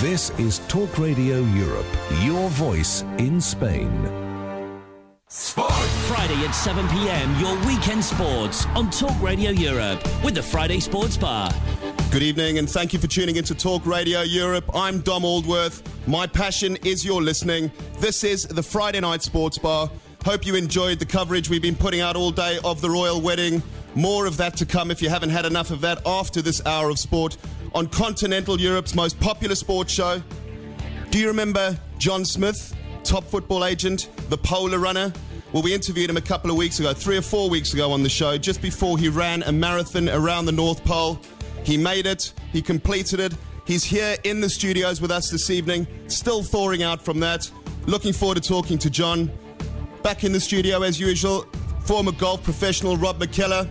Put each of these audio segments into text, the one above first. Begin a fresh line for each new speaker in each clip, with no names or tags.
This is Talk Radio Europe, your voice in Spain.
Sport! Friday at 7 p.m, your weekend sports on Talk Radio Europe with the Friday Sports Bar.
Good evening and thank you for tuning into Talk Radio Europe. I'm Dom Aldworth. My passion is your listening. This is the Friday Night Sports Bar. Hope you enjoyed the coverage we've been putting out all day of the royal wedding. More of that to come if you haven't had enough of that after this hour of sport on continental Europe's most popular sports show. Do you remember Jon Smith, top football agent, the polar runner? Well, we interviewed him a couple of weeks ago, 3 or 4 weeks ago on the show, just before he ran a marathon around the North Pole. He made it. He completed it. He's here in the studios with us this evening, still thawing out from that. Looking forward to talking to Jon. Back in the studio, as usual, former golf professional Rob McKellar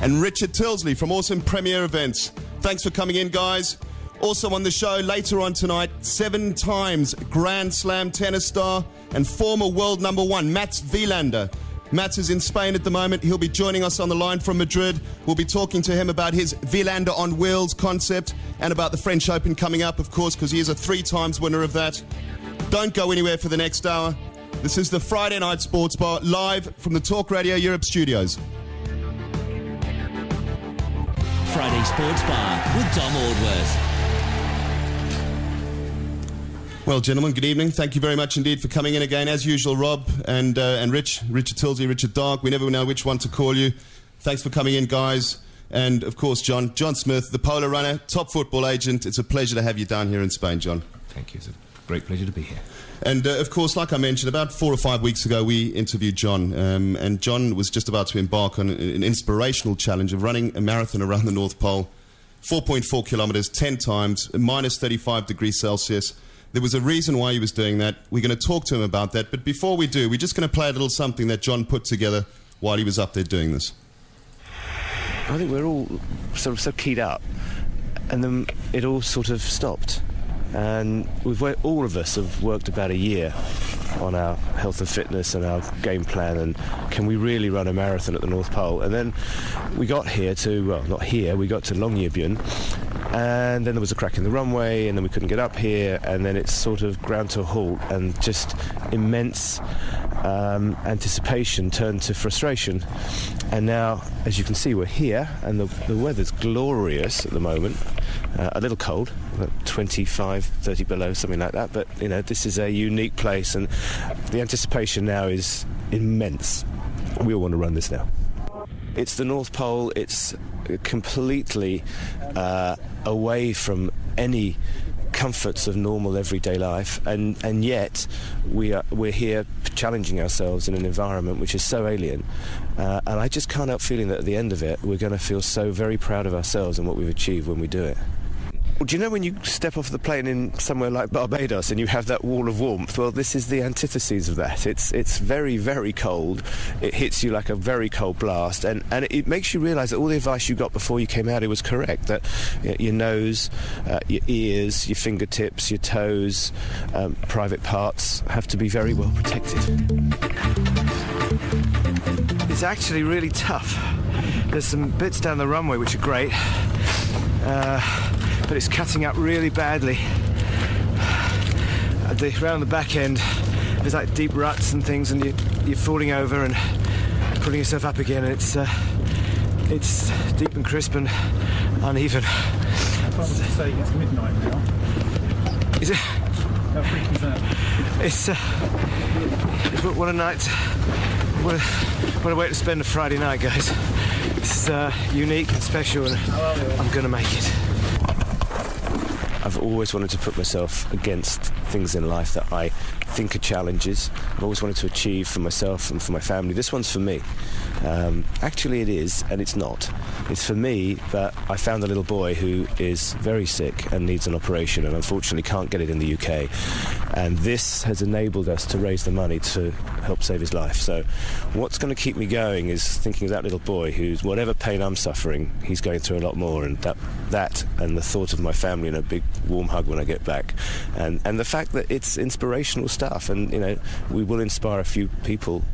and Richard Tilsley from Awesome Premier Events. Thanks for coming in, guys. Also on the show later on tonight, 7 times Grand Slam tennis star and former world number 1, Mats Wilander. Mats is in Spain at the moment. He'll be joining us on the line from Madrid. We'll be talking to him about his Wilander on wheels concept and about the French Open coming up, of course, because he is a 3 times winner of that. Don't go anywhere for the next hour. This is the Friday Night Sports Bar, live from the Talk Radio Europe studios.
Friday Sports Bar with Dom Aldworth.
Well, gentlemen, good evening. Thank you very much indeed for coming in again. As usual, Rob and Richard Tilsley, Richard Dark. We never know which one to call you. Thanks for coming in, guys. And, of course, Jon Smith, the polar runner, top football agent. It's a pleasure to have you down here in Spain, Jon.
Thank you. It's a great pleasure to be here.
And, of course, like I mentioned, about 4 or 5 weeks ago, we interviewed Jon. And Jon was just about to embark on an inspirational challenge of running a marathon around the North Pole, 4.4 kilometres, 10 times, minus 35 degrees Celsius. There was a reason why he was doing that. We're going to talk to him about that. But before we do, we're just going to play a little something that Jon put together while he was up there doing this.
I think we're all sort of so keyed up, and then it all sort of stopped. And all of us have worked about a year on our health and fitness and our game plan, and can we really run a marathon at the North Pole? And then we got here to, well, not here, we got to Longyearbyen, and then there was a crack in the runway, and then we couldn't get up here, and then it's sort of ground to a halt, and just immense anticipation turned to frustration. And now, as you can see, we're here, and the weather's glorious at the moment. A little cold, about 25, 30 below, something like that, but you know, this is a unique place, and the anticipation now is immense. We all want to run this now. It's the North Pole. It's completely away from any comforts of normal everyday life, and yet we're here challenging ourselves in an environment which is so alien, and I just can't help feeling that at the end of it we're going to feel so very proud of ourselves and what we've achieved when we do it. Well, do you know when you step off the plane in somewhere like Barbados and you have that wall of warmth? Well, this is the antithesis of that. It's very, very cold. It hits you like a very cold blast, and it makes you realise that all the advice you got before you came out, it was correct, that your nose, your ears, your fingertips, your toes, private parts have to be very well protected. It's actually really tough. There's some bits down the runway which are great, but it's cutting up really badly. Around the back end, there's like deep ruts and things, and you're falling over and pulling yourself up again, and it's deep and crisp and uneven.
I was saying it's midnight now.
Is it?
How freaking is that?
It's what a night. What a way to spend a Friday night, guys. It's unique and special, and I'm going to make it. I've always wanted to put myself against things in life that I think are challenges. I've always wanted to achieve for myself and for my family. This one's for me. Actually, it is, and it's not. It's for me, but I found a little boy who is very sick and needs an operation, and unfortunately can't get it in the UK. And this has enabled us to raise the money to help save his life. So what's going to keep me going is thinking of that little boy who's, whatever pain I'm suffering, he's going through a lot more, and that and the thought of my family and a big warm hug when I get back, and the fact that it's inspirational stuff, and you know, we will inspire a few people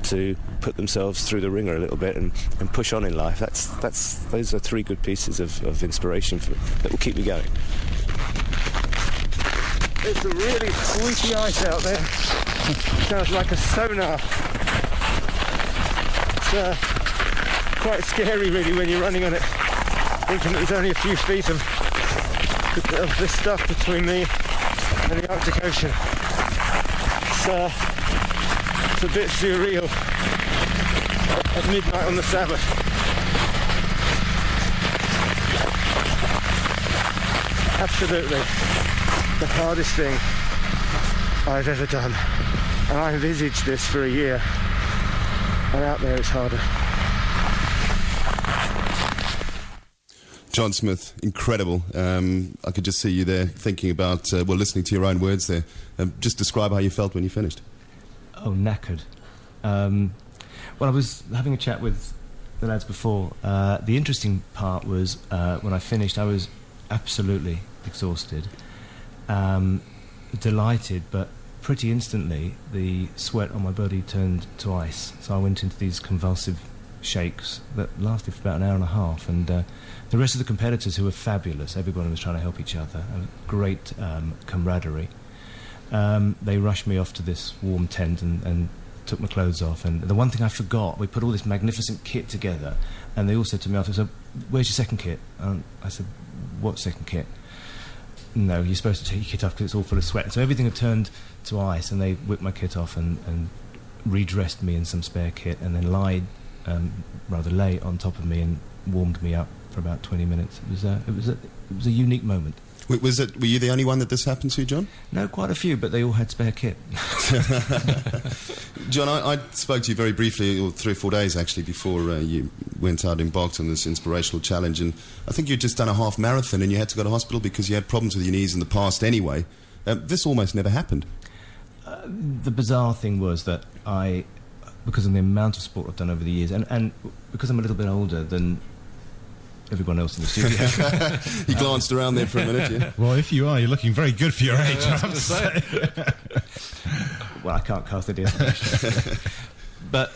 to put themselves through the ringer a little bit and push on in life. Those are 3 good pieces of inspiration that will keep me going. There's some really sweetie ice out there. Sounds like a sonar. It's quite scary really when you're running on it, thinking that there's only a few feet of this stuff between me and the Arctic Ocean. It's a bit surreal at midnight on the Sabbath. Absolutely the hardest thing I've ever done, and I envisaged this for a year, and out there it's harder.
Jon Smith, incredible. I could just see you there thinking about, listening to your own words there. Just describe how you felt when you finished.
Oh, knackered. Well, I was having a chat with the lads before. The interesting part was when I finished, I was absolutely exhausted, delighted, but pretty instantly the sweat on my body turned to ice. So I went into these convulsive shakes that lasted for about an hour and a half, and the rest of the competitors, who were fabulous, everyone was trying to help each other, great camaraderie. They rushed me off to this warm tent and took my clothes off, and the one thing I forgot, we put all this magnificent kit together, and they all said to me after, so, where's your second kit? I said, what second kit? No, you're supposed to take your kit off because it's all full of sweat. So everything had turned to ice, and they whipped my kit off and redressed me in some spare kit, and then lay on top of me and warmed me up for about 20 minutes. It was a unique moment.
Were you the only one that this happened to, John?
No, quite a few, but they all had spare kit.
John, I spoke to you very briefly, or 3 or 4 days actually, before you went out, embarked on this inspirational challenge, and I think you'd just done a half marathon and you had to go to hospital because you had problems with your knees in the past anyway. This almost never happened.
The bizarre thing was that because of the amount of sport I've done over the years, and because I'm a little bit older than everyone else in the studio.
He glanced around there for a minute, yeah.
Well, if you are, you're looking very good for your age, I have to say.
Well, I can't cast the assumption. But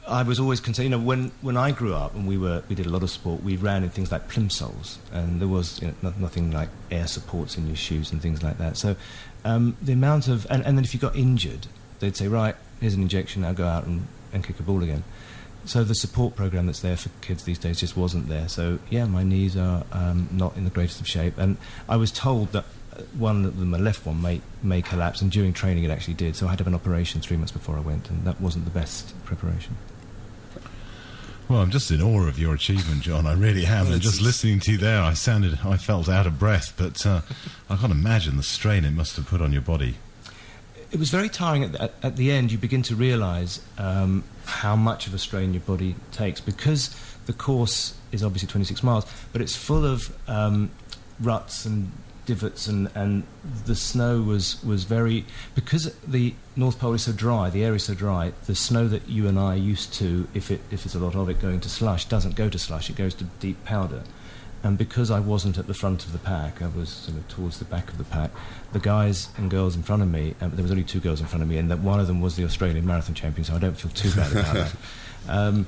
I was always concerned, when I grew up and we did a lot of sport, we ran in things like plimsolls, and there was nothing like air supports in your shoes and things like that. So the amount of... And then if you got injured, they'd say, right, here's an injection, now go out and kick a ball again. So the support program that's there for kids these days just wasn't there. So yeah, my knees are not in the greatest of shape, and I was told that one of them, my left one, may collapse, and during training it actually did. So I had to have an operation 3 months before I went, and that wasn't the best preparation.
Well, I'm just in awe of your achievement, John. I really am. And just listening to you there, I felt out of breath, but I can't imagine the strain it must have put on your body.
It was very tiring. At the end, you begin to realise how much of a strain your body takes, because the course is obviously 26 miles, but it's full of ruts and divots, and the snow was very... Because the North Pole is so dry, the air is so dry, the snow that you and I are used to, if there's a lot of it going to slush, doesn't go to slush, it goes to deep powder. And because I wasn't at the front of the pack, I was sort of towards the back of the pack, the guys and girls in front of me, there was only 2 girls in front of me, and that one of them was the Australian marathon champion, so I don't feel too bad about that.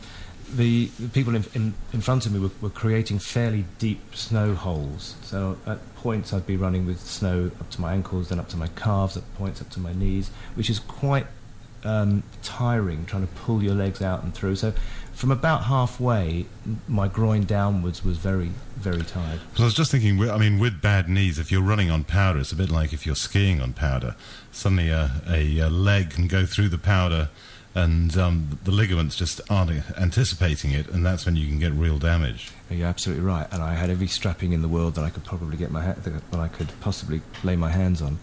The people in front of me were creating fairly deep snow holes, so at points I'd be running with snow up to my ankles, then up to my calves, at points up to my knees, which is quite tiring, trying to pull your legs out and through. So from about halfway, my groin downwards was very, very tired.
Because I was just thinking, with bad knees, if you're running on powder, it's a bit like if you're skiing on powder. Suddenly a leg can go through the powder, and the ligaments just aren't anticipating it, and that's when you can get real damage.
You're absolutely right, and I had every strapping in the world that I could probably that I could possibly lay my hands on.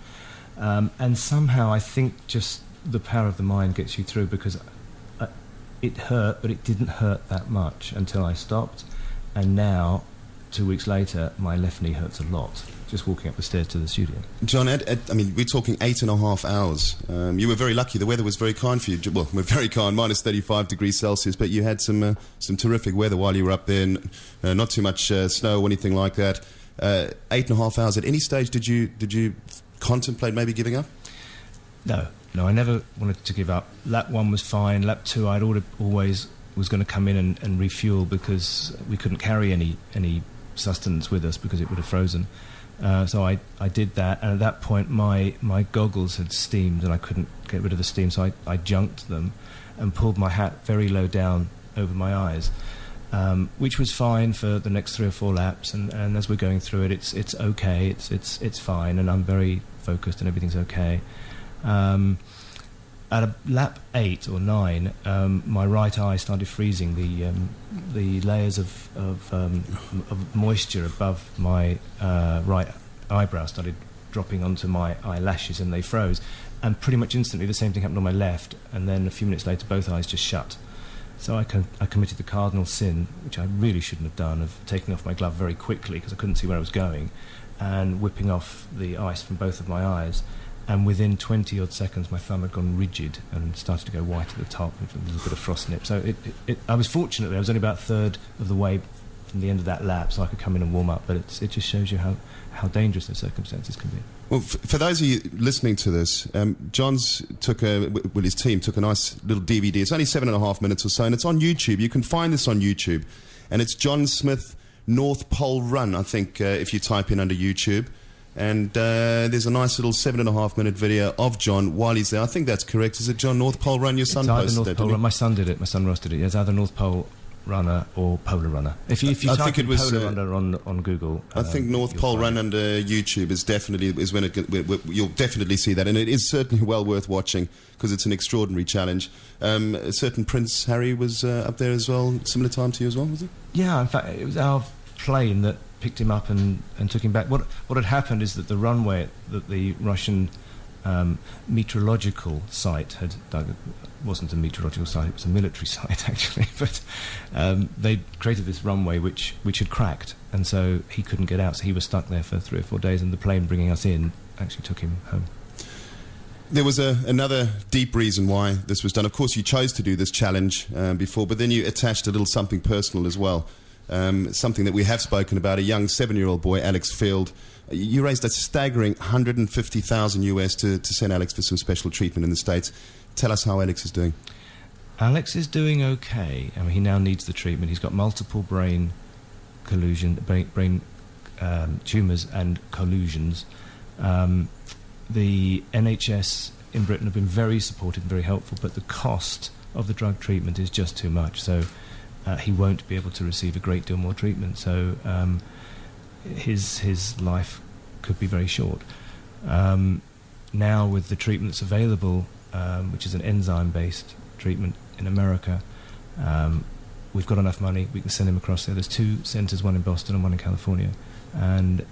And somehow I think just the power of the mind gets you through, because it hurt, but it didn't hurt that much until I stopped, and now, 2 weeks later, my left knee hurts a lot, just walking up the stairs to the studio.
John, we're talking 8.5 hours. You were very lucky. The weather was very kind for you. Well, we're very kind, minus 35 degrees Celsius, but you had some terrific weather while you were up there, not too much snow or anything like that. 8.5 hours. At any stage, did you contemplate maybe giving up?
No, I never wanted to give up. Lap 1 was fine. Lap 2, I'd always was going to come in and refuel, because we couldn't carry any sustenance with us because it would have frozen. So I did that, and at that point my goggles had steamed and I couldn't get rid of the steam, so I junked them and pulled my hat very low down over my eyes, which was fine for the next 3 or 4 laps, and as we're going through it, it's okay, it's fine, and I'm very focused and everything's okay. At lap 8 or 9, my right eye started freezing. The layers of moisture above my right eyebrow started dropping onto my eyelashes, and they froze. And pretty much instantly, the same thing happened on my left. And then a few minutes later, both eyes just shut. So I committed the cardinal sin, which I really shouldn't have done, of taking off my glove very quickly because I couldn't see where I was going, and whipping off the ice from both of my eyes. And within 20-odd seconds, my thumb had gone rigid and started to go white at the top. There was a bit of frost nip. So I was fortunately, I was only about a third of the way from the end of that lap, so I could come in and warm up. But it just shows you how dangerous those circumstances can be.
Well, for those of you listening to this, his team took a nice little DVD. It's only 7.5 minutes or so, and it's on YouTube. You can find this on YouTube. And it's Jon Smith North Pole Run, I think, if you type in under YouTube. And there's a nice little 7.5 minute video of John while he's there. I think that's correct. Is it John North Pole Run? Your son posted
North
that,
Pole
didn't
Run. My son did it. My son Ross did it. It's either North Pole Runner or Polar Runner. If you type in Polar Runner on Google,
I think North Pole Run under YouTube is when you'll definitely see that, and it is certainly well worth watching because it's an extraordinary challenge. A certain Prince Harry was up there as well, similar time to you as well, was it?
Yeah, in fact, it was our plane that picked him up and took him back. What had happened is that the runway that the Russian meteorological site had dug wasn't a meteorological site, it was a military site actually, but they created this runway which had cracked, and so he couldn't get out, so he was stuck there for 3 or 4 days, and the plane bringing us in actually took him home.
There was another deep reason why this was done. Of course, you chose to do this challenge before, but then you attached a little something personal as well. Something that we have spoken about, a young 7-year-old boy, Alex Field. You raised a staggering $150,000 US to send Alex for some special treatment in the States. Tell us how Alex is doing.
Alex is doing okay. I mean, he now needs the treatment. He's got multiple brain tumours and collusions. The NHS in Britain have been very supportive and very helpful, but the cost of the drug treatment is just too much. So he won't be able to receive a great deal more treatment. So his life could be very short. Now with the treatment that's available, which is an enzyme-based treatment in America, we've got enough money, we can send him across there. There's 2 centres, one in Boston and one in California, and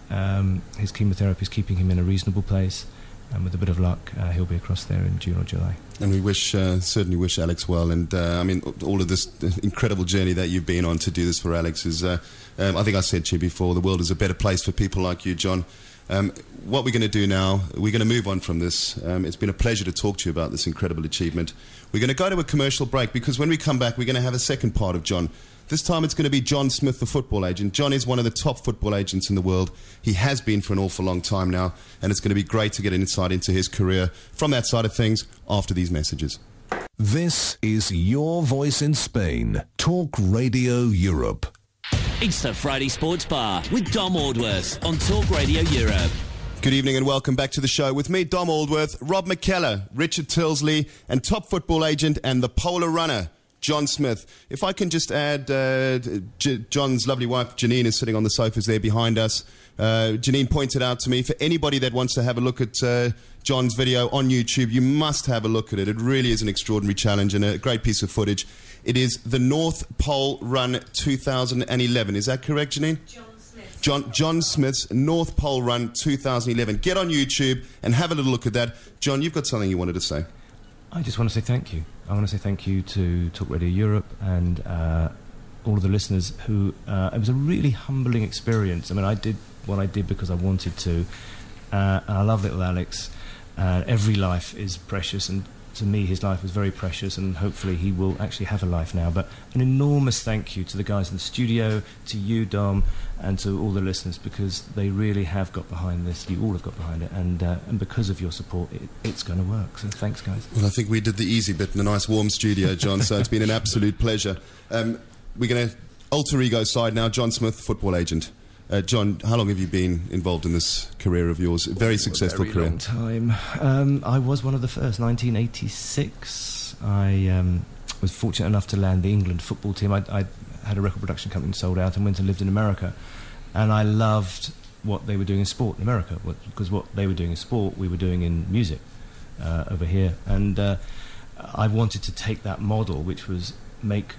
his chemotherapy is keeping him in a reasonable place, and with a bit of luck he'll be across there in June or July.
And we certainly wish Alex well, and I mean, all of this incredible journey that you've been on to do this for Alex is, I think I said to you before, the world is a better place for people like you, John. What we're going to do now, we're going to move on from this. It's been a pleasure to talk to you about this incredible achievement. We're going to go to a commercial break, because when we come back, we're going to have a second part of John. This time it's going to be Jon Smith, the football agent. John is one of the top football agents in the world. He has been for an awful long time now, and it's going to be great to get an insight into his career from that side of things after these messages.
This is Your Voice in Spain, Talk Radio Europe.
It's the Friday Sports Bar with Dom Aldworth on Talk Radio Europe.
Good evening and welcome back to the show with me, Dom Aldworth, Rob McKellar, Richard Tilsley, and top football agent and the polar runner, Jon Smith. If I can just add, John's lovely wife, Janine, is sitting on the sofas there behind us. Janine pointed out to me, for anybody that wants to have a look at John's video on YouTube, you must have a look at it. It really is an extraordinary challenge and a great piece of footage. It is the North Pole Run 2011. Is that correct, Janine? Jon Smith's North Pole Run 2011. Get on YouTube and have a little look at that. John, you've got something you wanted to say.
I just want to say thank you. I want to say thank you to Talk Radio Europe and all of the listeners who... it was a really humbling experience. I mean, I did what I did because I wanted to. And I love little Alex. Every life is precious, and to me his life was very precious, and hopefully he will actually have a life now. But an enormous thank you to the guys in the studio, to you, Dom, and to all the listeners, because they really have got behind this. You all have got behind it, and because of your support, it's going to work. So thanks, guys.
Well, I think we did the easy bit in a nice warm studio, John, so it's been an absolute pleasure. We're going to alter ego side now. Jon Smith, football agent. John, how long have you been involved in this career of yours? Very successful career.
Long time. I was one of the first. 1986. I was fortunate enough to land the England football team. I had a record production company, sold out, and went and lived in America. And I loved what they were doing in sport in America, because what they were doing in sport, we were doing in music over here. And I wanted to take that model, which was make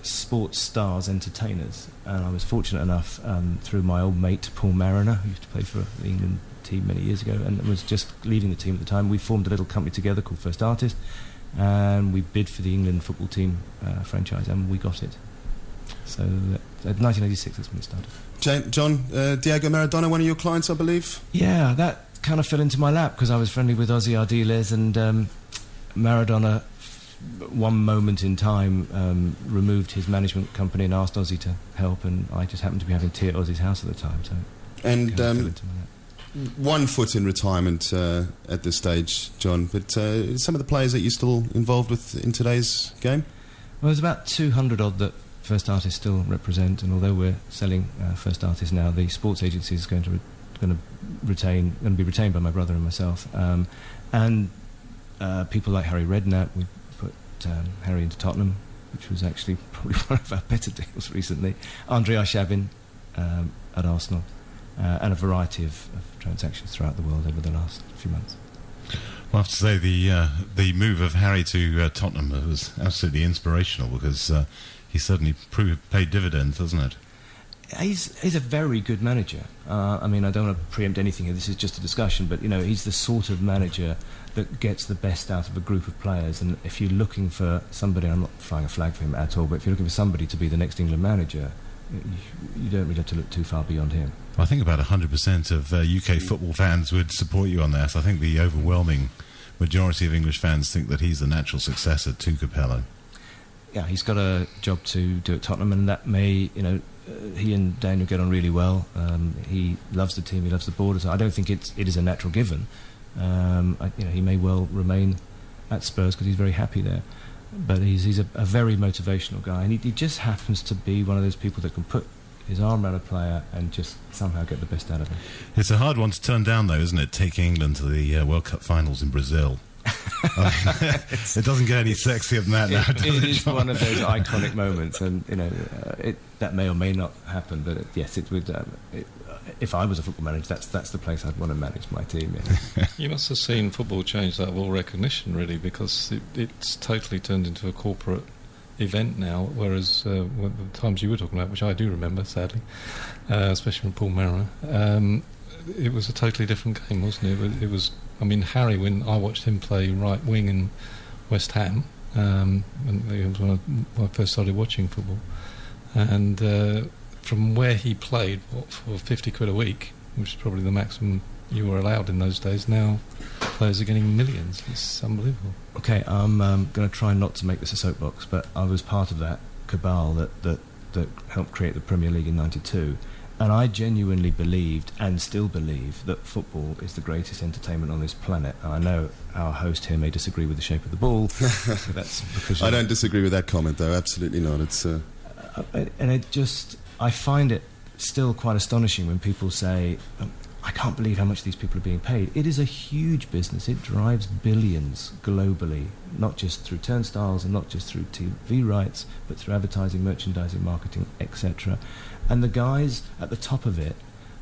sports stars entertainers. And I was fortunate enough, through my old mate Paul Mariner, who used to play for the England team many years ago, and was just leaving the team at the time. We formed a little company together called First Artist, and we bid for the England football team franchise, and we got it. So 1986, that's when it started.
John, Diego Maradona, one of your clients, I believe?
Yeah, that kind of fell into my lap because I was friendly with Ozzy Ardiles, and Maradona, one moment in time, removed his management company and asked Ozzy to help, and I just happened to be having tea at Ozzy's house at the time. So
and fell into my lap. One foot in retirement at this stage, John, but some of the players that you're still involved with in today's game?
Well, there's about 200 odd that First Artist still represent, and although we're selling First Artist now, the sports agency is going to be retained by my brother and myself, and people like Harry Redknapp. We put Harry into Tottenham, which was actually probably one of our better deals recently. Andrei Arshavin at Arsenal, and a variety of transactions throughout the world over the last few months.
Well, I have to say the move of Harry to Tottenham was absolutely inspirational, because he certainly paid dividends, doesn't it?
He's a very good manager. I mean, I don't want to preempt anything here. This is just a discussion, but he's the sort of manager that gets the best out of a group of players. And if you're looking for somebody, I'm not flying a flag for him at all, but if you're looking for somebody to be the next England manager, you don't really have to look too far beyond him.
I think about 100% of UK football fans would support you on that. I think the overwhelming majority of English fans think that he's the natural successor to Capello.
Yeah, he's got a job to do at Tottenham, and that may, he and Daniel get on really well. He loves the team, he loves the board. So I don't think it is a natural given. He may well remain at Spurs because he's very happy there. But he's a very motivational guy, and he just happens to be one of those people that can put his arm around a player and just somehow get the best out of him.
It's a hard one to turn down, though, isn't it? Taking England to the World Cup finals in Brazil. It doesn't get any sexier than that now, does it?
It is one of those iconic moments, and that may or may not happen. But yes, it would. If I was a football manager, that's the place I'd want to manage my team in.
You must have seen football change that of all recognition, really, because it's totally turned into a corporate event now, whereas the times you were talking about, which I do remember, sadly, especially with Paul Mariner, it was a totally different game, wasn't it? It was, I mean, Harry, when I watched him play right wing in West Ham, and it was when I first started watching football, and from where he played, for 50 quid a week, which is probably the maximum you were allowed in those days, now players are getting millions. It's unbelievable. Okay,
I'm going to try not to make this a soapbox, but I was part of that cabal that helped create the Premier League in '92, and I genuinely believed, and still believe, that football is the greatest entertainment on this planet. And I know our host here may disagree with the shape of the ball. So that's because
I don't disagree with that comment, though. Absolutely not. It's
and it just, I find it still quite astonishing when people say, I can't believe how much these people are being paid. It is a huge business. It drives billions globally, not just through turnstiles and not just through TV rights, but through advertising, merchandising, marketing, etc. And the guys at the top of it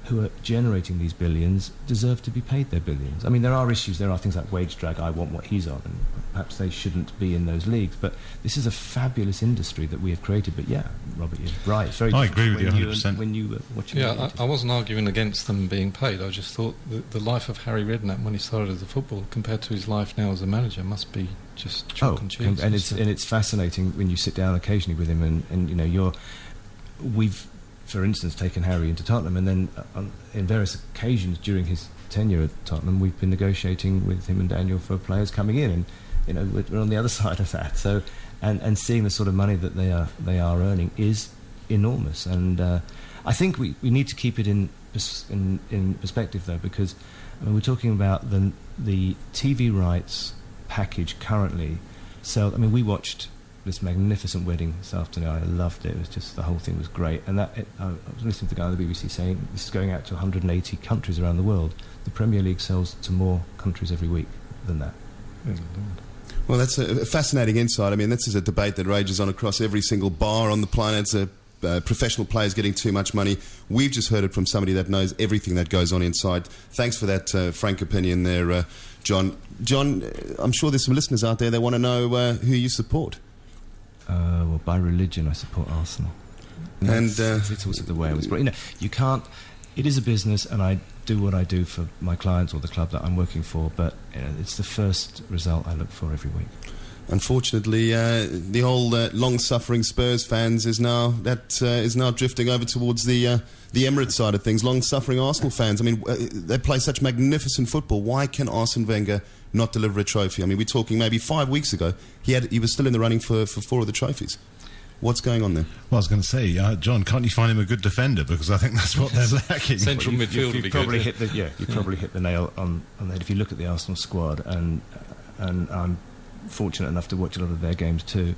who are generating these billions deserve to be paid their billions. I mean, there are issues. There are things like wage drag. I want what he's on, and perhaps they shouldn't be in those leagues. But this is a fabulous industry that we have created. But yeah, Robert, you're right. It's very
I agree with you 100%.
When you were watching.
Yeah, I wasn't arguing against them being paid. I just thought the life of Harry Redknapp when he started as a footballer compared to his life now as a manager must be just chalk and cheese.
And it's fascinating when you sit down occasionally with him, and we've, for instance, taken Harry into Tottenham, and then in various occasions during his tenure at Tottenham, we've been negotiating with him and Daniel for players coming in, and we're on the other side of that. So, and seeing the sort of money that they are earning is enormous, and I think we need to keep it in perspective, though, because we're talking about the TV rights package currently. So, we watched this magnificent wedding this afternoon. I loved it. It was just, the whole thing was great. And I was listening to the guy on the BBC saying this is going out to 180 countries around the world. The Premier League sells to more countries every week than that.
Well, that's a fascinating insight. I mean, this is a debate that rages on across every single bar on the planet. Professional players getting too much money. We've just heard it from somebody that knows everything that goes on inside. Thanks for that frank opinion there, John. John, I'm sure there's some listeners out there that want to know who you support.
Well, by religion, I support Arsenal.
And
it's also the way I was brought. You can't. It is a business, and I do what I do for my clients or the club that I'm working for. But it's the first result I look for every week. Unfortunately,
the whole long-suffering Spurs fans is now drifting over towards the Emirates side of things. Long-suffering Arsenal fans. I mean, they play such magnificent football. Why can Arsene Wenger not deliver a trophy? I mean, we're talking maybe 5 weeks ago. He was still in the running for 4 of the trophies. What's going on there?
Well, I was going to say, John, can't you find him a good defender? Because I think that's what they're lacking.
Central midfield would be good.
You probably hit the nail on the head. If you look at the Arsenal squad, and I'm fortunate enough to watch a lot of their games too,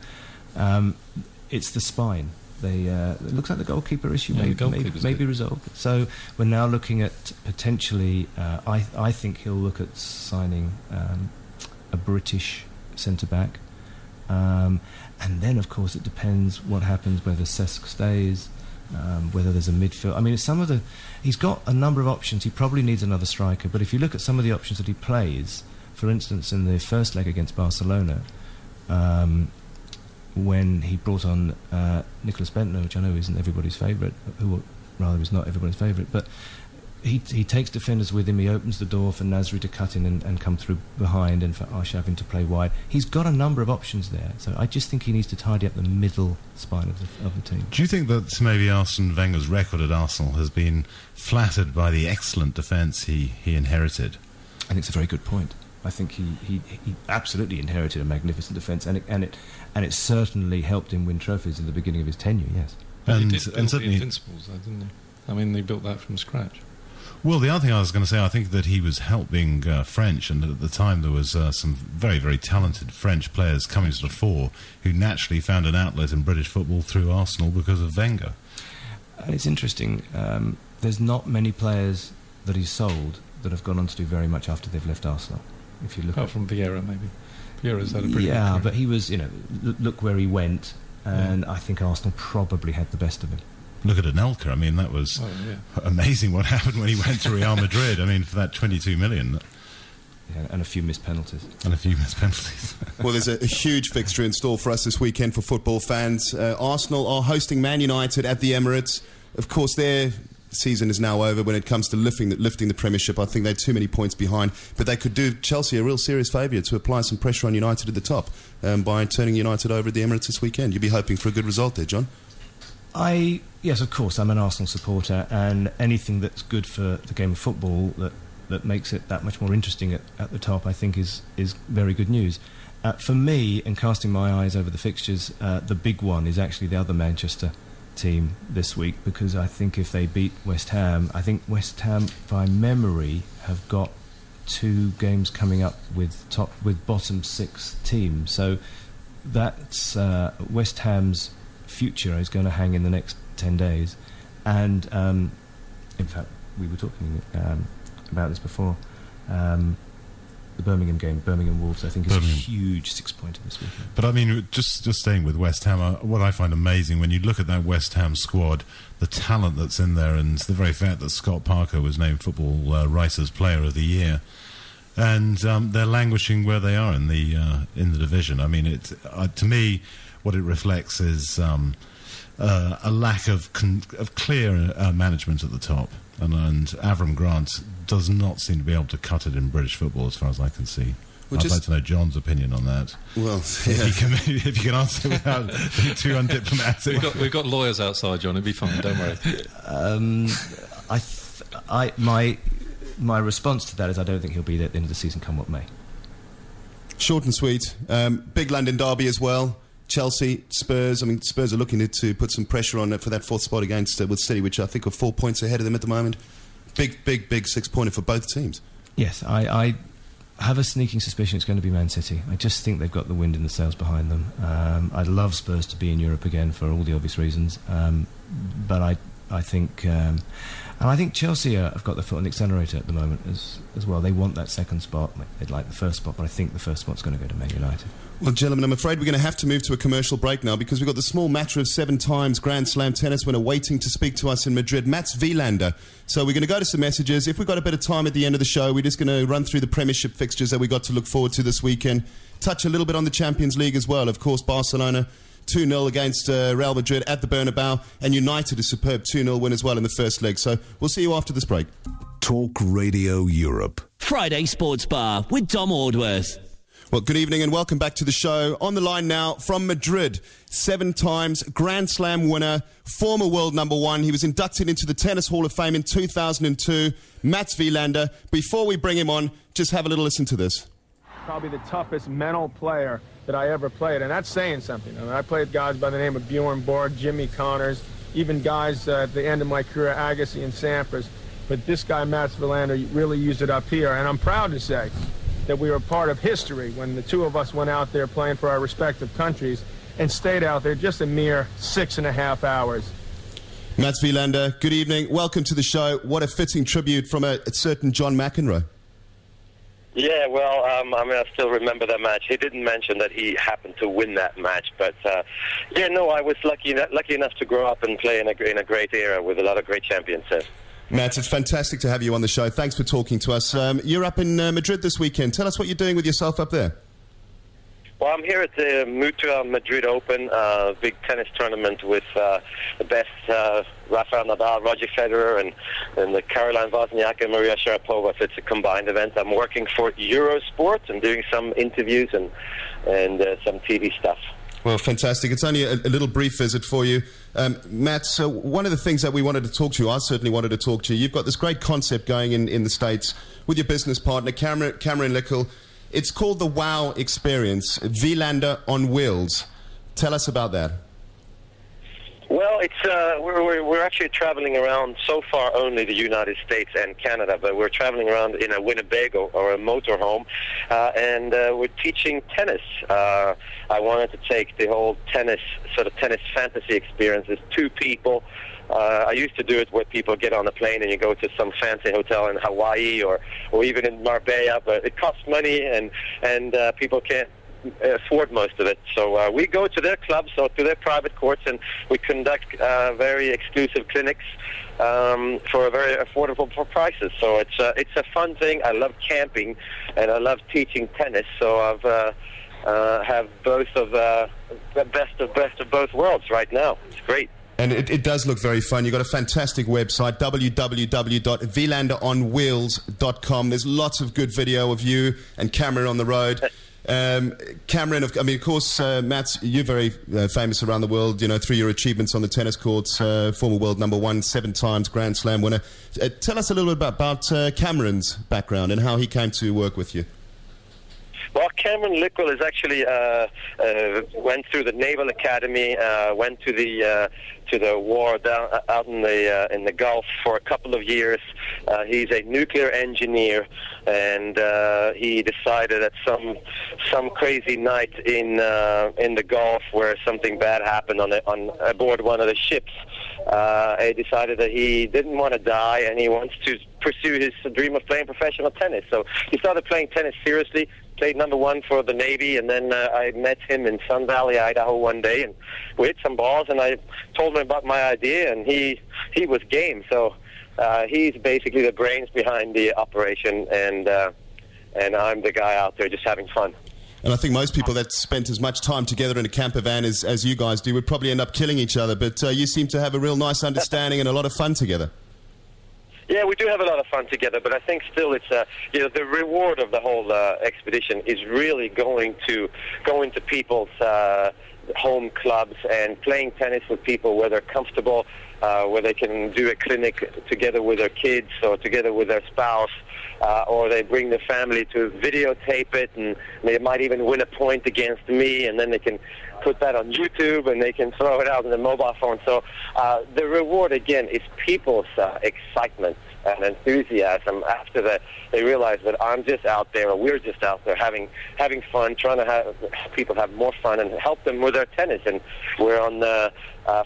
it's the spine. It looks like the goalkeeper issue may be resolved. So we're now looking at potentially, I think he'll look at signing a British centre-back. And then, of course, it depends what happens, whether Cesc stays, whether there's a midfield. I mean, he's got a number of options. He probably needs another striker. But if you look at some of the options that he plays, for instance, in the first leg against Barcelona, when he brought on Nicholas Bentner, which I know isn't everybody's favourite, is not everybody's favourite, but he takes defenders with him. He opens the door for Nasri to cut in and come through behind, and for Arshavin to play wide. He's got a number of options there, so I just think he needs to tidy up the middle spine of the team.
Do you think that maybe Arsene Wenger's record at Arsenal has been flattered by the excellent defence he inherited?
I think it's a very good point. I think he absolutely inherited a magnificent defence, and it certainly helped him win trophies in the beginning of his tenure. Yes,
and he did build the Invincibles, though, didn't he? I mean, they built that from scratch.
Well, the other thing I was going to say, I think that he was helping French, and at the time there was some very, very talented French players coming to the fore who naturally found an outlet in British football through Arsenal because of Wenger.
And it's interesting, there's not many players that he's sold that have gone on to do very much after they've left Arsenal. If you look
from Vieira, maybe. Vieira's had a pretty good career.
But he was, look where he went, and I think Arsenal probably had the best of him.
Look at Anelka. I mean, that was amazing what happened when he went to Real Madrid. I mean, for that 22 million.
Yeah, and a few missed penalties.
Well, there's a huge fixture in store for us this weekend for football fans. Arsenal are hosting Man United at the Emirates. Of course, their season is now over when it comes to lifting the Premiership. I think they're too many points behind. But they could do Chelsea a real serious favour to apply some pressure on United at the top by turning United over at the Emirates this weekend. You'd be hoping for a good result there, John?
Yes, of course, I'm an Arsenal supporter, and anything that's good for the game of football that makes it that much more interesting at the top, I think is very good news. For me, and casting my eyes over the fixtures, the big one is actually the other Manchester team this week, because I think if they beat West Ham, I think West Ham, by memory, have got 2 games coming up with bottom 6 teams. So that's West Ham's future is going to hang in the next 10 days. And in fact, we were talking about this before. The Birmingham game, Birmingham Wolves, I think is a huge 6-pointer this weekend.
But I mean, just staying with West Ham, what I find amazing when you look at that West Ham squad, the talent that's in there, and the very fact that Scott Parker was named Football Writers' Player of the Year, and they're languishing where they are in the division. I mean, to me, what it reflects is a lack of clear management at the top, and Avram Grant does not seem to be able to cut it in British football as far as I can see. I'd like to know John's opinion on that.
Well,
if you can answer without being too undiplomatic.
We've got lawyers outside, John. It'll be fine. Don't worry.
My response to that is I don't think he'll be there at the end of the season, come what may.
Short and sweet. Big London derby as well. Chelsea, Spurs. I mean, Spurs are looking to put some pressure on it for that 4th spot against with City, which I think are 4 points ahead of them at the moment. Big 6-pointer for both teams.
Yes, I have a sneaking suspicion it's going to be Man City. I just think they've got the wind in the sails behind them. I'd love Spurs to be in Europe again for all the obvious reasons, but I think and I think Chelsea have got their foot on the accelerator at the moment as well. They want that second spot. They'd like the first spot, but I think the first spot's going to go to Man United.
Well, gentlemen, I'm afraid we're going to have to move to a commercial break now because we've got the small matter of 7 times Grand Slam tennis winner waiting to speak to us in Madrid, Mats Wilander. So we're going to go to some messages. If we've got a bit of time at the end of the show, we're just going to run through the Premiership fixtures that we got to look forward to this weekend, touch a little bit on the Champions League as well. Of course, Barcelona 2-0 against Real Madrid at the Bernabeu, and United a superb 2-0 win as well in the first leg. So we'll see you after this break.
Talk Radio Europe.
Friday Sports Bar with Dom Aldworth.
Well, good evening and welcome back to the show. On the line now from Madrid, 7 times Grand Slam winner, former world number 1. He was inducted into the Tennis Hall of Fame in 2002, Mats Wilander. Before we bring him on, just have a little listen to this.
Probably the toughest mental player that I ever played, and that's saying something. I mean, I played guys by the name of Bjorn Borg, Jimmy Connors, even guys at the end of my career, Agassi and Sampras. But this guy, Mats Wilander, really used it up here, and I'm proud to say that we were part of history when the two of us went out there playing for our respective countries and stayed out there just a mere 6.5 hours.
Mats Wilander, good evening. Welcome to the show. What a fitting tribute from a certain John McEnroe.
Yeah, well, I mean, I still remember that match. He didn't mention that he happened to win that match, but yeah, no, I was lucky enough to grow up and play in a great era with a lot of great champions.
Mats, it's fantastic to have you on the show. Thanks for talking to us. You're up in Madrid this weekend. Tell us what you're doing with yourself up there.
Well, I'm here at the Mutua Madrid Open, big tennis tournament with the best Rafael Nadal, Roger Federer, and the Caroline Wozniacki and Maria Sharapova. So it's a combined event. I'm working for Eurosport and doing some interviews and some TV stuff.
Well, fantastic. It's only a little brief visit for you. Mats, one of the things that we wanted to talk to you, I certainly wanted to talk to you, you've got this great concept going in the States with your business partner, Cameron Lickle. It's called the WOW Experience, Wilander on Wheels. Tell us about that.
Well, it's we're actually traveling around so far only the United States and Canada, but we're traveling around in a Winnebago or a motorhome, and we're teaching tennis. I wanted to take the whole tennis fantasy experience. There's 2 people. I used to do it where people get on a plane and you go to some fancy hotel in Hawaii or even in Marbella, but it costs money and people can't afford most of it. So we go to their clubs or to their private courts and we conduct very exclusive clinics for very affordable prices. So it's a fun thing. I love camping and I love teaching tennis. So I've have both of the best of both worlds right now. It's great.
And it does look very fun. You've got a fantastic website, www.wilanderonwheels.com. There's lots of good video of you and Cameron on the road. Cameron, of course, Mats, you're very famous around the world, through your achievements on the tennis courts, former world number 1, 7 times Grand Slam winner. Tell us a little bit about Cameron's background and how he came to work with you.
Well, Cameron Lickle is actually went through the Naval Academy, went to the war out in the Gulf for a couple of years. He's a nuclear engineer, and he decided at some crazy night in the Gulf where something bad happened aboard one of the ships. He decided that he didn't want to die, and he wants to pursue his dream of playing professional tennis. So he started playing tennis seriously. Played number 1 for the Navy, and then I met him in Sun Valley, Idaho one day, and we hit some balls, and I told him about my idea, and he was game. So he's basically the brains behind the operation, and I'm the guy out there just having fun.
And I think most people that spent as much time together in a camper van as you guys do would probably end up killing each other, but you seem to have a real nice understanding and a lot of fun together.
Yeah, we do have a lot of fun together, but I think still it's the reward of the whole expedition is really going to people's home clubs and playing tennis with people where they're comfortable, where they can do a clinic together with their kids or together with their spouse, or they bring their family to videotape it, and they might even win a point against me, and then they can put that on YouTube and they can throw it out on the mobile phone. So the reward, again, is people's excitement and enthusiasm after that. They realize that I'm just out there, or we're just out there having fun, trying to have people have more fun and help them with their tennis. And we're on the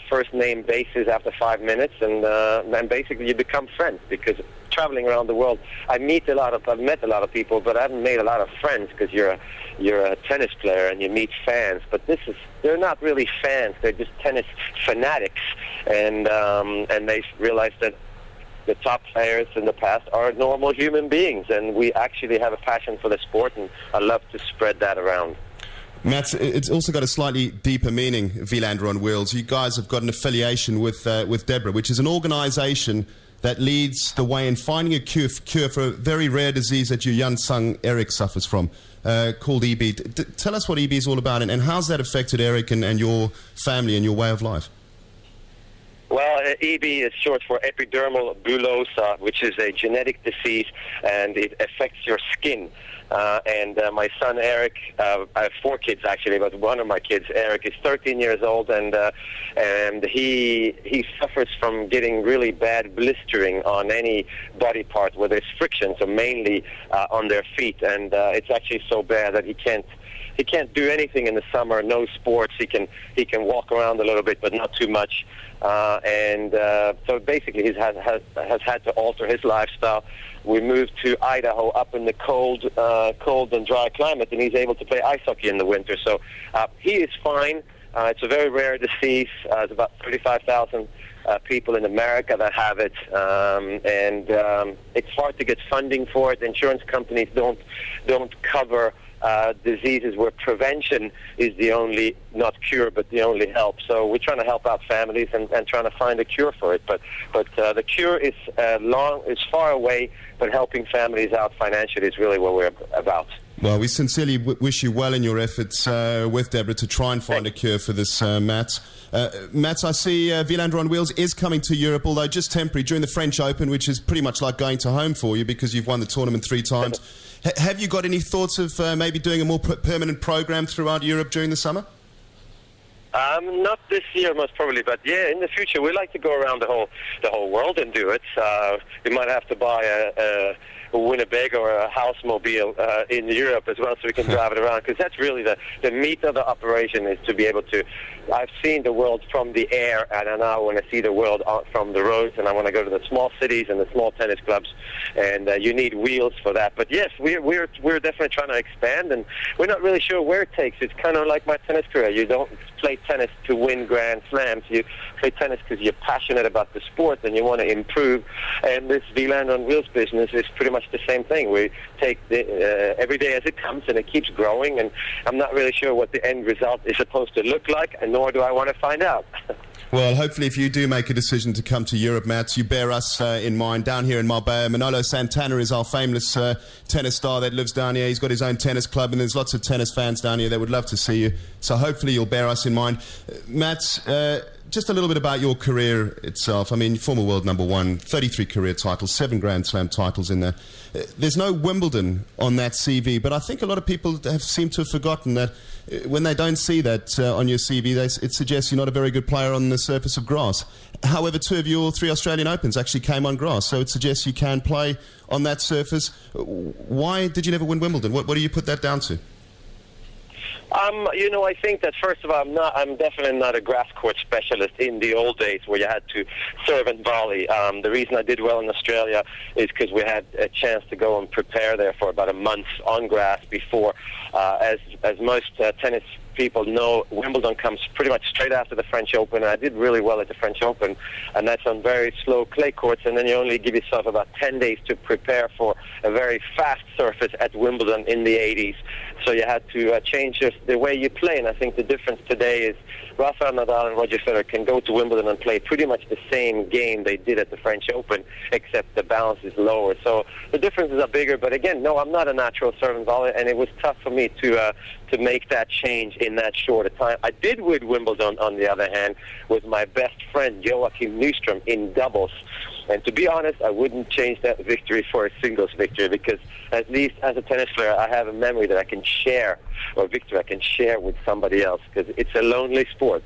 first name basis after 5 minutes, and basically you become friends, because traveling around the world, I've met a lot of people, but I haven't made a lot of friends, because you're a tennis player and you meet fans. But they're not really fans; they're just tennis fanatics, and they realize that the top players in the past are normal human beings, and we actually have a passion for the sport, and I love to spread that around.
Mats, it's also got a slightly deeper meaning, Wilander on Wheels. You guys have got an affiliation with Deborah, which is an organisation that leads the way in finding a cure for a very rare disease that your young son Eric suffers from, called EB. Tell us what EB is all about, and how's that affected Eric and your family and your way of life?
Well, EB is short for epidermal bullosa, which is a genetic disease, and it affects your skin. And my son Eric, I have 4 kids actually, but one of my kids, Eric, is 13 years old, and he suffers from getting really bad blistering on any body part where there's friction, so mainly on their feet, and it's actually so bad that he can't do anything in the summer, no sports. He can walk around a little bit, but not too much. So basically he has had to alter his lifestyle. We moved to Idaho, up in the cold and dry climate, and he's able to play ice hockey in the winter. So he is fine. It's a very rare disease. There's about 35,000 people in America that have it, and it's hard to get funding for it. Insurance companies don't cover diseases where prevention is the only, not cure, but the only help. So we're trying to help out families and trying to find a cure for it. But the cure is far away, but helping families out financially is really what we're about.
Well, we sincerely wish you well in your efforts with Deborah to try and find a cure for this, Mats. Mats, I see Wilander on Wheels is coming to Europe, although just temporary, during the French Open, which is pretty much like going to home for you because you've won the tournament 3 times. Have you got any thoughts of maybe doing a more permanent program throughout Europe during the summer?
Not this year, most probably, but yeah, in the future we'd like to go around the whole world and do it. We might have to buy a Winnebago or a house mobile in Europe as well, so we can drive it around, because that's really the meat of the operation, is to be able to. I've seen the world from the air, and I now want to see the world from the roads, and I want to go to the small cities and the small tennis clubs, and you need wheels for that. But yes, we're definitely trying to expand, and we're not really sure where it takes. It's kind of like my tennis career. You don't play tennis to win Grand Slams. You play tennis because you're passionate about the sport and you want to improve. And this Wilander on Wheels business is pretty much the same thing. We take every day as it comes, and it keeps growing, and I'm not really sure what the end result is supposed to look like, and nor do I want to find out.
Well, hopefully if you do make a decision to come to Europe, Mats, you bear us in mind. Down here in Marbella, Manolo Santana is our famous tennis star that lives down here. He's got his own tennis club, and there's lots of tennis fans down here that would love to see you. So hopefully you'll bear us in mind. Mats, just a little bit about your career itself. I mean, former world number 1, 33 career titles, 7 Grand Slam titles in there. There's no Wimbledon on that CV, but I think a lot of people have seemed to have forgotten that when they don't see that on your CV, it suggests you're not a very good player on the surface of grass. However, 2 of your 3 Australian Opens actually came on grass, so it suggests you can play on that surface. Why did you never win Wimbledon? What do you put that down to?
I think that, first of all, I'm definitely not a grass court specialist in the old days where you had to serve and volley. The reason I did well in Australia is because we had a chance to go and prepare there for about a month on grass before. As most tennis people know, Wimbledon comes pretty much straight after the French Open, and I did really well at the French Open, and that's on very slow clay courts, and then you only give yourself about 10 days to prepare for a very fast surface at Wimbledon in the 80s. So you had to change the way you play, and I think the difference today is Rafael Nadal and Roger Federer can go to Wimbledon and play pretty much the same game they did at the French Open, except the balance is lower. So the differences are bigger, but again, no, I'm not a natural serve and volley, and it was tough for me to make that change in that short a time. I did win Wimbledon, on the other hand, with my best friend Joachim Nyström in doubles. And to be honest, I wouldn't change that victory for a singles victory, because at least as a tennis player, I have a memory that I can share, or victory I can share with somebody else, because it's a lonely sport.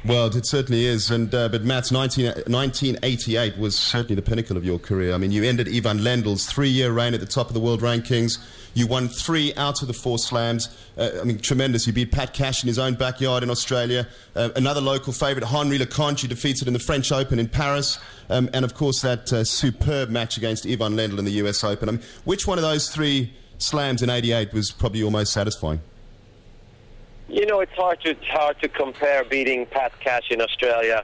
Well, it certainly is. And but Mats, 1988 was certainly the pinnacle of your career. I mean, you ended Ivan Lendl's 3-year reign at the top of the world rankings. You won 3 out of the 4 slams. I mean, tremendous. You beat Pat Cash in his own backyard in Australia. Another local favourite, Henri Leconte, you defeated in the French Open in Paris. And, of course, that superb match against Ivan Lendl in the US Open. I mean, which one of those 3 slams in 88 was probably your most satisfying?
You know, it's hard to compare beating Pat Cash in Australia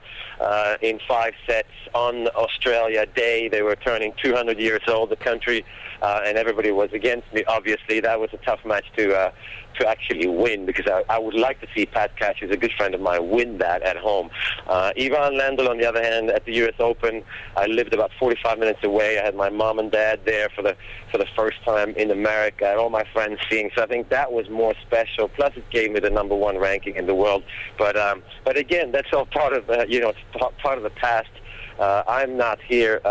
in 5 sets on Australia Day. They were turning 200 years old, the country, and everybody was against me. Obviously, that was a tough match to actually win, because I would like to see Pat Cash, who's a good friend of mine, win that at home. Ivan Lendl, on the other hand, at the US Open, I lived about 45 minutes away. I had my mom and dad there for the first time in America, and all my friends seeing. So I think that was more special. Plus, it gave me the #1 ranking in the world. But again, that's all part of it's part of the past. I'm not here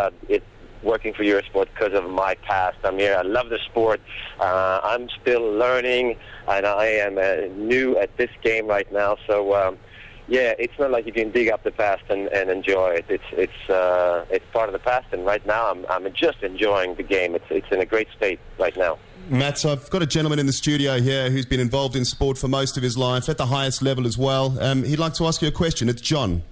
working for Eurosport because of my past. I'm here. I love the sport. I'm still learning, and I am new at this game right now. So, it's not like you can dig up the past and enjoy it. It's part of the past, and right now I'm just enjoying the game. It's in a great state right now.
Mats, I've got a gentleman in the studio here who's been involved in sport for most of his life, at the highest level as well. He'd like to ask you a question. It's John.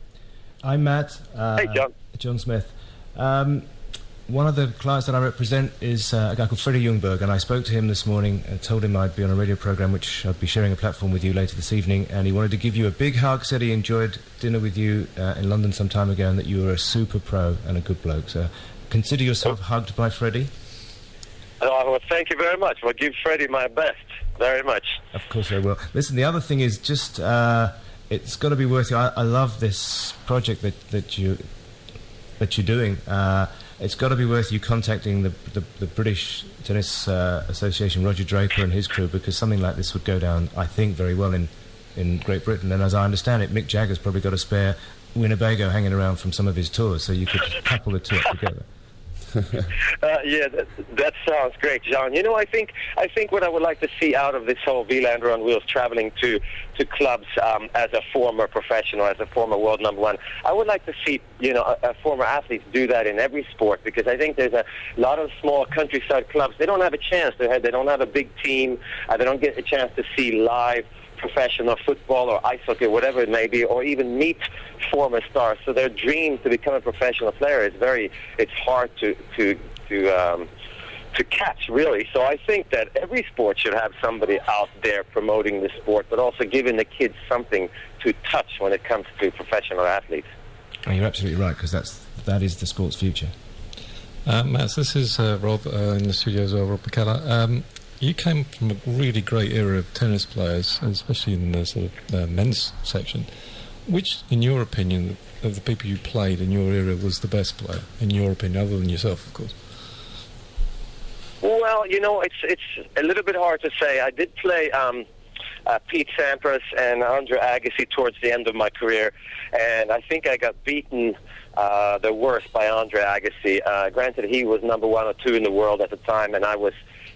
I'm Matt.
Hey, John.
Jon Smith. One of the clients that I represent is a guy called Freddie Ljungberg, and I spoke to him this morning and told him I'd be on a radio program, which I'd be sharing a platform with you later this evening, and he wanted to give you a big hug, said he enjoyed dinner with you in London some time ago, and that you were a super pro and a good bloke. So consider yourself hugged by Freddie.
Oh, well, thank you very much. I'll give Freddie my best, very much.
Of course I will. Listen, the other thing is just, it's got to be worth it. I love this project that you're doing. It's got to be worth you contacting the British Tennis Association, Roger Draper and his crew, because something like this would go down, I think, very well in Great Britain. And as I understand it, Mick Jagger's probably got a spare Winnebago hanging around from some of his tours, so you could couple the two up together.
That sounds great, John. You know, I think what I would like to see out of this whole Wilander on Wheels traveling to clubs as a former professional, as a former world #1, I would like to see, a former athletes do that in every sport, because I think there's a lot of small countryside clubs. They don't have a chance. They don't have a big team. They don't get a chance to see live professional football or ice hockey, whatever it may be, or even meet former stars. So their dream to become a professional player is it's hard to catch, really. So I think that every sport should have somebody out there promoting the sport, but also giving the kids something to touch when it comes to professional athletes.
Oh, you're absolutely right, because that is the sport's future.
Mats, this is Rob in the studio as well, Rob McKellar. You came from a really great era of tennis players, and especially in the sort of men's section. Which, in your opinion, of the people you played in your era was the best player, in your opinion, other than yourself, of course?
Well, it's a little bit hard to say. I did play Pete Sampras and Andre Agassi towards the end of my career, and I think I got beaten the worst by Andre Agassi. Granted, he was #1 or 2 in the world at the time, and I was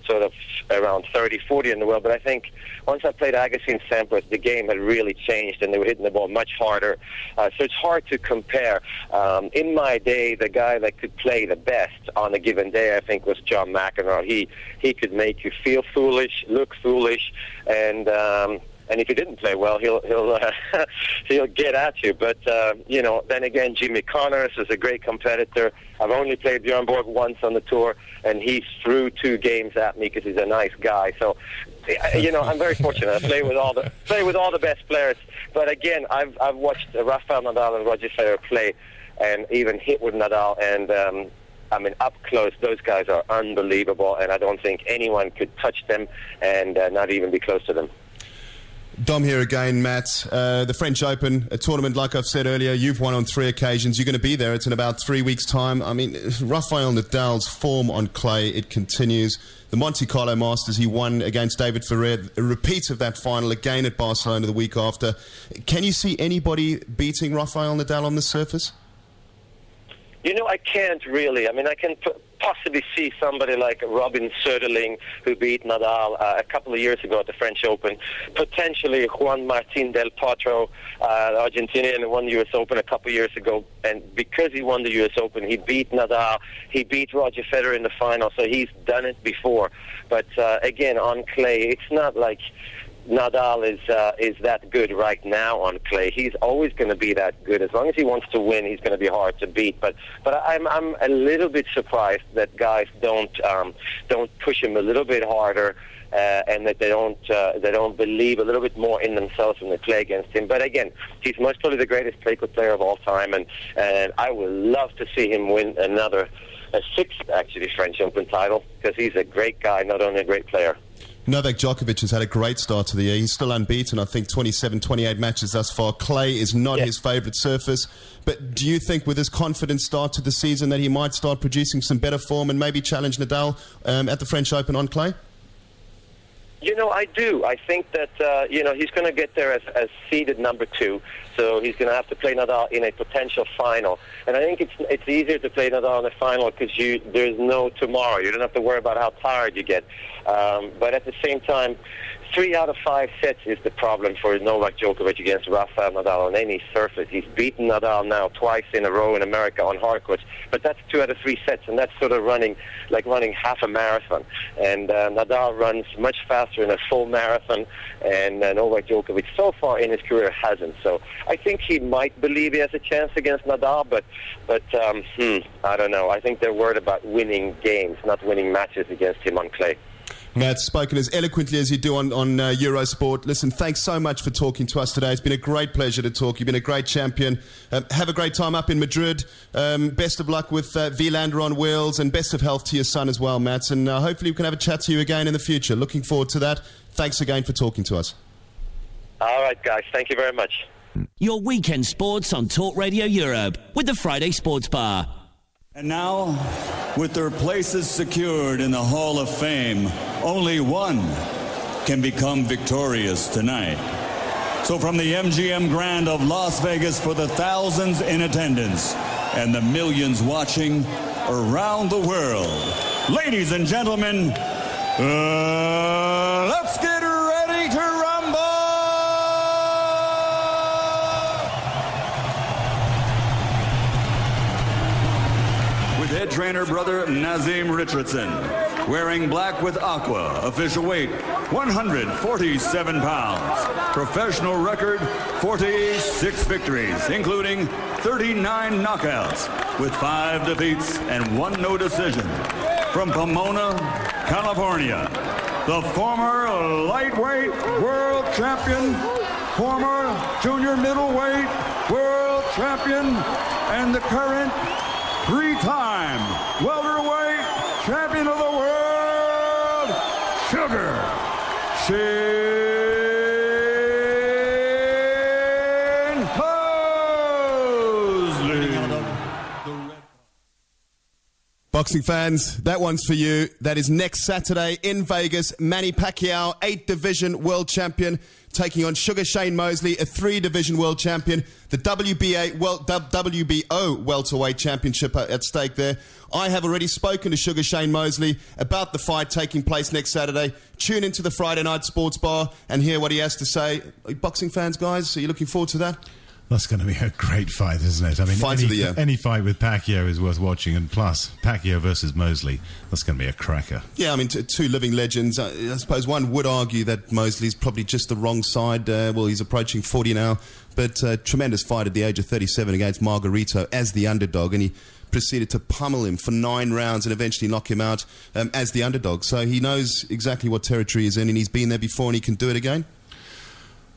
sort of around 30, 40 in the world. But I think once I played Agassi and Sampras, the game had really changed, and they were hitting the ball much harder. So it's hard to compare. In my day, the guy that could play the best on a given day, I think, was John McEnroe. He could make you feel foolish, look foolish, and if he didn't play well, he'll get at you. But then again, Jimmy Connors is a great competitor. I've only played Bjorn Borg once on the tour, and he threw 2 games at me because he's a nice guy. So, I'm very fortunate. I play with all the best players. But again, I've watched Rafael Nadal and Roger Federer play, and even hit with Nadal, and up close, those guys are unbelievable, and I don't think anyone could touch them and not even be close to them.
Dom here again, Matt. The French Open, a tournament, like I've said earlier, you've won on 3 occasions. You're going to be there. It's in about 3 weeks' time. I mean, Rafael Nadal's form on clay, it continues. The Monte Carlo Masters, he won against David Ferrer. A repeat of that final again at Barcelona the week after. Can you see anybody beating Rafael Nadal on the surface?
I can't really. I mean, I can possibly see somebody like Robin Söderling, who beat Nadal a couple of years ago at the French Open. Potentially Juan Martín del Potro, the Argentinian, who won the U.S. Open a couple of years ago. And because he won the U.S. Open, he beat Nadal. He beat Roger Federer in the final, so he's done it before. But again, on clay, it's not like Nadal is that good right now on clay. He's always going to be that good. As long as he wants to win, he's going to be hard to beat. But I'm a little bit surprised that guys don't push him a little bit harder, and that they don't believe a little bit more in themselves when they play against him. But again, he's most probably the greatest clay court player of all time, and I would love to see him win a sixth actually French Open title, because he's a great guy, not only a great player.
Novak Djokovic has had a great start to the year. He's still unbeaten, I think 27, 28 matches thus far. Clay is not his favourite surface. But do you think with his confident start to the season that he might start producing some better form and maybe challenge Nadal at the French Open on clay?
You know, I do. I think that, he's going to get there as seeded number 2. So he's going to have to play Nadal in a potential final. And I think it's easier to play Nadal in a final because there's no tomorrow. You don't have to worry about how tired you get. But at the same time, 3 out of 5 sets is the problem for Novak Djokovic against Rafael Nadal on any surface. He's beaten Nadal now twice in a row in America on hard courts, but that's 2 out of 3 sets, and that's sort of running half a marathon. And Nadal runs much faster in a full marathon, and Novak Djokovic so far in his career hasn't. So I think he might believe he has a chance against Nadal, but I don't know. I think they're worried about winning games, not winning matches against him on clay.
Matt's spoken as eloquently as you do on Eurosport. Listen, thanks so much for talking to us today. It's been a great pleasure to talk. You've been a great champion. Have a great time up in Madrid. Best of luck with Wilander on wheels, and best of health to your son as well, Mats. And hopefully we can have a chat to you again in the future. Looking forward to that. Thanks again for talking to us.
All right, guys. Thank you very much.
Your weekend sports on Talk Radio Europe with the Friday Sports Bar.
And now, with their places secured in the Hall of Fame, only one can become victorious tonight. So from the MGM Grand of Las Vegas, for the thousands in attendance and the millions watching around the world, ladies and gentlemen, let's get ready to rumble! Head trainer brother Nazim Richardson, wearing black with aqua, official weight 147 pounds, professional record 46 victories, including 39 knockouts, with 5 defeats and 1 no decision. From Pomona, California, the former lightweight world champion, former junior middleweight world champion, and the current 3-time welterweight champion of the world, Sugar Shane Mosley.
Boxing fans, that one's for you. That is next Saturday in Vegas. Manny Pacquiao, 8-division world champion, taking on Sugar Shane Mosley, a 3-division world champion. The WBO welterweight championship at stake there. I have already spoken to Sugar Shane Mosley about the fight taking place next Saturday. Tune into the Friday Night Sports Bar and hear what he has to say. Boxing fans, guys, are you looking forward to that?
That's going to be a great fight, isn't it? I mean, any fight with Pacquiao is worth watching, and plus, Pacquiao versus Mosley, that's going to be a cracker. Yeah, I mean, 2 living legends. I suppose one would argue that Mosley's probably just the wrong side. Well, he's approaching 40 now, but tremendous fight at the age of 37 against Margarito as the underdog, and he proceeded to pummel him for 9 rounds and eventually knock him out as the underdog. So he knows exactly what territory he's in, and he's been there before, and he can do it again.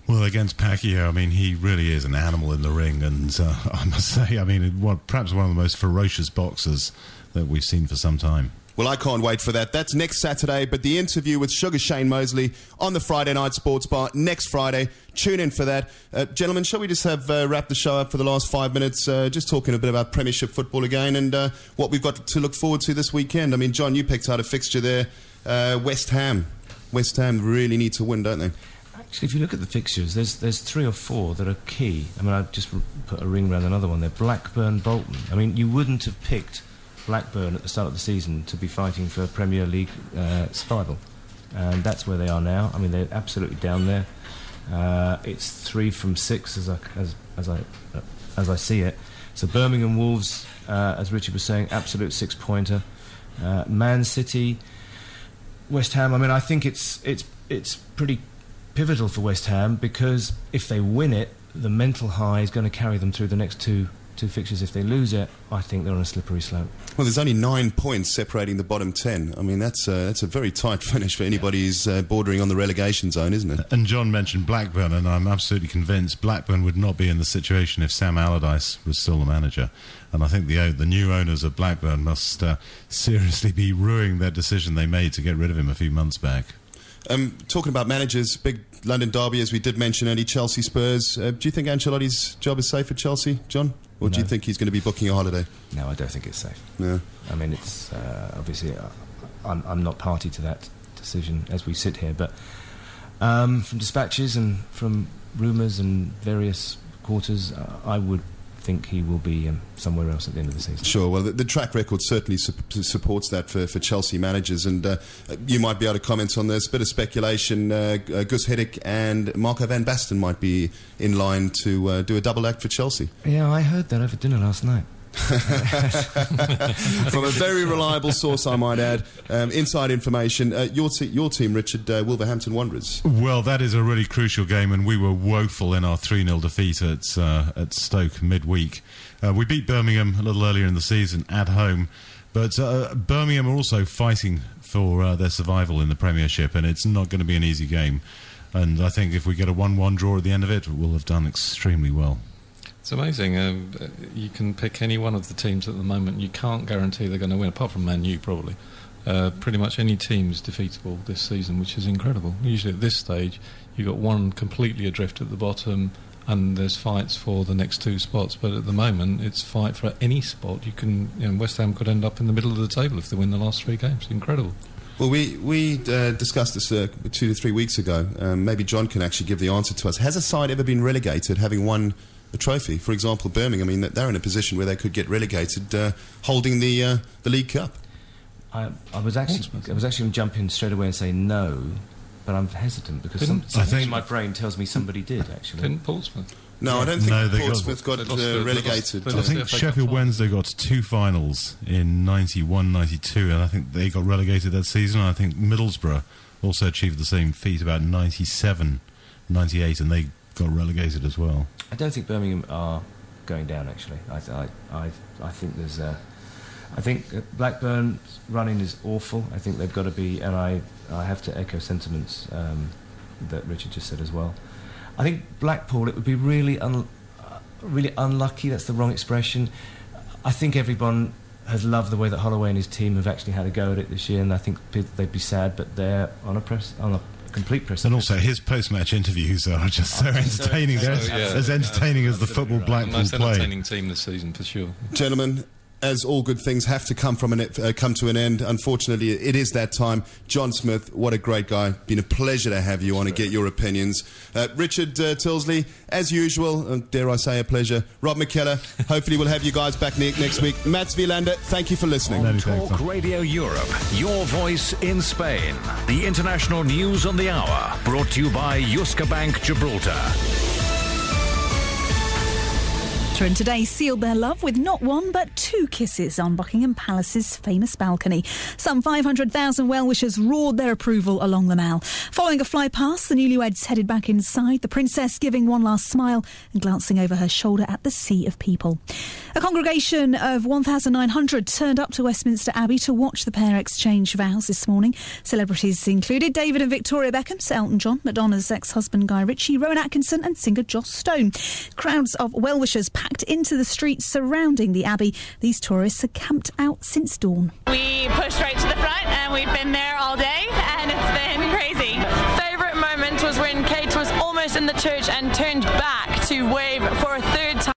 Well, against Pacquiao, I mean, he really is an animal in the ring, and I must say, I mean, perhaps one of the most ferocious boxers that we've seen for some time. Well, I can't wait for that. That's next Saturday, but the interview with Sugar Shane Mosley on the Friday Night Sports Bar next Friday. Tune in for that. Gentlemen, shall we just have wrap the show up for the last 5 minutes, just talking a bit about Premiership football again and what we've got to look forward to this weekend. I mean, John, you picked out a fixture there. West Ham. West Ham really need to win, don't they?
Actually, if you look at the fixtures, there's 3 or 4 that are key. I mean, I've just put a ring around another one there. Blackburn, Bolton. I mean, you wouldn't have picked Blackburn at the start of the season to be fighting for Premier League survival. And that's where they are now. I mean, they're absolutely down there. It's 3 from 6 as I see it. So Birmingham Wolves, as Richard was saying, absolute 6-pointer. Man City, West Ham. I mean, I think it's pretty pivotal for West Ham, because if they win it, the mental high is going to carry them through the next two fixtures. If they lose it, I think they're on a slippery slope.
Well, there's only 9 points separating the bottom 10. I mean, that's a very tight finish for anybody who's bordering on the relegation zone, isn't it?
And John mentioned Blackburn, and I'm absolutely convinced Blackburn would not be in the situation if Sam Allardyce was still the manager. And I think the new owners of Blackburn must seriously be ruining their decision they made to get rid of him a few months back.
Talking about managers, big London derby, as we did mention early, Chelsea Spurs. Do you think Ancelotti's job is safe for Chelsea, John? Or do you think he's going to be booking a holiday?
No, I don't think it's safe.
No.
I mean, it's obviously I'm not party to that decision as we sit here, but from dispatches and from rumours and various quarters, I would think he will be somewhere else at the end of the season.
Sure, well, the track record certainly supports that for Chelsea managers, and you might be able to comment on this. Bit of speculation, Gus Hiddink and Marco van Basten might be in line to do a double act for Chelsea.
Yeah, I heard that over dinner last night.
From a very reliable source, I might add. Inside information. Your team, Richard, Wolverhampton Wanderers.
Well, that is a really crucial game, and we were woeful in our 3-0 defeat at Stoke midweek. We beat Birmingham a little earlier in the season at home, but Birmingham are also fighting for their survival in the Premiership, and it's not going to be an easy game. And I think if we get a 1-1 draw at the end of it, we'll have done extremely well.
It's amazing. You can pick any one of the teams at the moment. You can't guarantee they're going to win, apart from Man U, probably. Pretty much any team is defeatable this season, which is incredible. Usually at this stage, you've got one completely adrift at the bottom, and there's fights for the next 2 spots. But at the moment, it's fight for any spot. West Ham could end up in the middle of the table if they win the last 3 games. Incredible.
Well, we discussed this 2 to 3 weeks ago. Maybe John can actually give the answer to us. Has a side ever been relegated having won a trophy? For example, Birmingham. I mean, they're in a position where they could get relegated, holding the League Cup.
I was actually going to jump in straight away and say no, but I'm hesitant because something in my brain tells me somebody did actually.
Didn't Portsmouth?
No, I don't think Portsmouth got relegated.
I think Sheffield Wednesday got 2 finals in 91, 92, and I think they got relegated that season. I think Middlesbrough also achieved the same feat about 97, 98, and they got relegated as well.
I don't think Birmingham are going down actually. I think there's I think Blackburn's running is awful. I think they've got to be, and I have to echo sentiments that Richard just said as well. I think Blackpool, it would be really unlucky. That's the wrong expression. I think everyone has loved the way that Holloway and his team have actually had a go at it this year, and I think they'd be sad, but they're on a complete precipice.
And also his post-match interviews are just so entertaining. They're as entertaining as the football Blackpool play.
Most entertaining team this season for sure.
Gentlemen, as all good things have to come to an end, unfortunately it is that time. Jon Smith, what a great guy. Been a pleasure to have you on and get your opinions. Richard Tilsley, as usual, dare I say a pleasure. Rob McKellar, hopefully we'll have you guys back next week. Mats Wilander, thank you for listening.
On Talk Radio Europe, your voice in Spain. The international news on the hour, brought to you by Yuska Bank Gibraltar.
And today sealed their love with not 1 but 2 kisses on Buckingham Palace's famous balcony. Some 500,000 well-wishers roared their approval along the Mall. Following a fly past, the newlyweds headed back inside, the princess giving one last smile and glancing over her shoulder at the sea of people. A congregation of 1,900 turned up to Westminster Abbey to watch the pair exchange vows this morning. Celebrities included David and Victoria Beckham, Sir Elton John, Madonna's ex-husband Guy Ritchie, Rowan Atkinson and singer Joss Stone. Crowds of well-wishers packed into the streets surrounding the Abbey. These tourists are camped out since dawn.
We pushed right to the front and we've been there all day and it's been crazy. Favourite moment was when Kate was almost in the church and turned back to wave for a 3rd time.